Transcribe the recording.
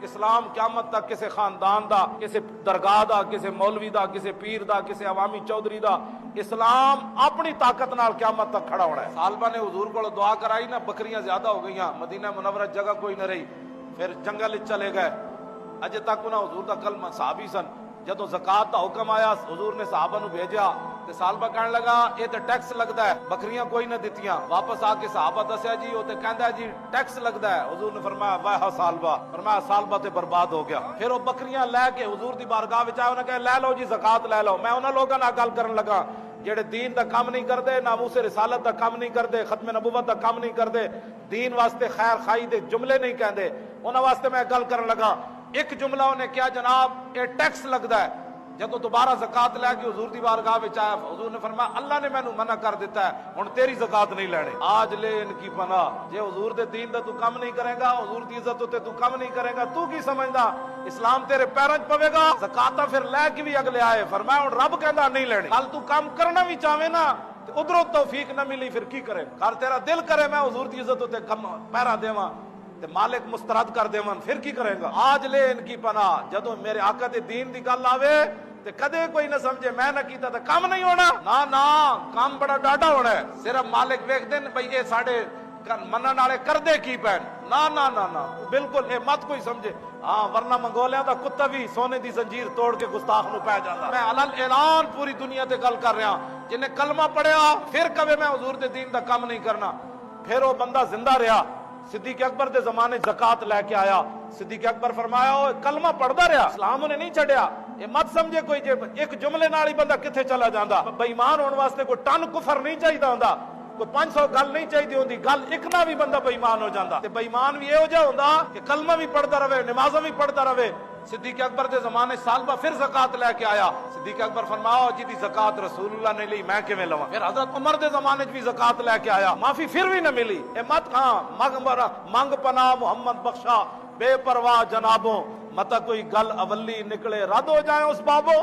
اسلام قیامت تک کسی خاندان دا، کسی درگاہ دا، کسی مولوی دا، کسی پیر دا، کسی عوامی چودھری دا، اسلام اپنی طاقت نال قیامت تک کھڑا ہونا ہے۔ صحابہ نے حضور کو دعا کرائی نا، بکریاں زیادہ ہو گئیاں، مدینہ منورہ جگہ کوئی نہ رہی، پھر جنگل چلے گئے، اجے تک انہاں حضور دا کلمہ صحابی سن۔ جدو زکات دا حکم آیا حضور نے صحابہ نو بھیجا تے سالبہ کہنے لگا یہ تے ٹیکس لگدا ہے، بکریاں کوئی نہ دتیاں۔ واپس آ کے صحابہ دسیا جی وہ تے کہندا ہے جی ٹیکس لگدا ہے۔ حضور نے فرمایا واہ سالبہ، فرمایا سالبہ تے برباد ہو گیا۔ پھر وہ بکریاں لے کے حضور دی بارگاہ وچ آئے، انہاں کہا لے لو جی زکات لے لو۔ میں انہاں لوگاں نال گل کرن لگا جڑے دین دا کام نہیں کردے، ناموس رسالت دا کام نہیں کردے، ختم نبوت دا کام نہیں کردے، دین واسطے خیر خائی دے جملے نہیں کہندے، انہاں واسطے میں گل کرن لگا۔ ایک جملہ انہیں کیا جناب یہ ٹیکس لگدا ہے۔ جب دوبارہ زکات لے کے حضور دی بارگاہ وچ آیا، حضور نے فرمایا اللہ نے مینوں منع کر دیتا ہے، ہن تیری زکات نہیں لینی۔ آج لے ان کی پناہ، جے حضور دے دین دا تو کم نہیں کرے گا، حضور دی عزت تے تو کم نہیں کرے گا، تو کی سمجھدا اسلام تیرے پیراں وچ پوے گا؟ زکات پھر لے کے بھی اگلے آئے، فرمایا ہن رب کہندا نہیں لینی۔ کل تو کام کرنا بھی چاہے نا تے ادھروں توفیق نہ ملی پھر کی کرے؟ کر تیرا دل کرے میں حضور دی عزت تے کم پیرا دیواں تے مالک مسترد کر دیواں، پھر کی کرے گا؟ آج لے ان کی پناہ، جدوں میرے آقا دے دین دی گل آوے تے کدے کوئی نہ سمجھے میں نہ کیتا تے کام نہیں ہونا، نا کام بڑا ڈاڈا ہونا ہے۔ صرف مالک ویکھ دین بھئی اے ساڈے منن والے کردے کی پین، نا بالکل اے مت کوئی سمجھے۔ ہاں ورنہ منگولیاں دا کتا بھی سونے دی زنجیر توڑ کے گستاخ نو پہ جاندا۔ میں علل اعلان پوری دنیا تے گل کر رہا، جن نے کلمہ پڑھیا پھر کبھی میں حضور دے دین دا کام نہیں کرنا، پھر وہ بندہ زندہ رہا۔ صدیق اکبر دے زمانے زکات لے کے آیا، صدیق اکبر فرمایا او کلمہ پڑھدا رہا، اسلام نے نہیں چھڈیا۔ یہ مت سمجھے کوئی جے ایک جملے نال ہی بندہ کتھے چلا جاندا۔ بے ایمان ہون واسطے کوئی ٹن کفر نہیں چاہیدا ہوندا، کوئی 500 گل نہیں چاہیدی ہوندی، گل ایک نہ بھی بندہ بے ایمان ہو جاندا۔ تے بے ایمان بھی یہ ہو جا ہوندا کہ کلمہ بھی پڑھدا رہے، نمازاں بھی پڑھدا رہے۔ صدیق اکبر دے زمانے سالبہ پھر زکات لے کے آیا، صدیق اکبر فرمایا جی دی زکات رسول اللہ نے لی، میں کیویں لواں؟ پھر حضرت عمر دے زمانے بھی زکات لے کے آیا، معافی پھر بھی نہ ملی۔ اے مت منگ پناہ محمد بخشا بے پرواہ جنابوں، متا کوئی گل اولی نکلے رد ہو جائے اس بابو۔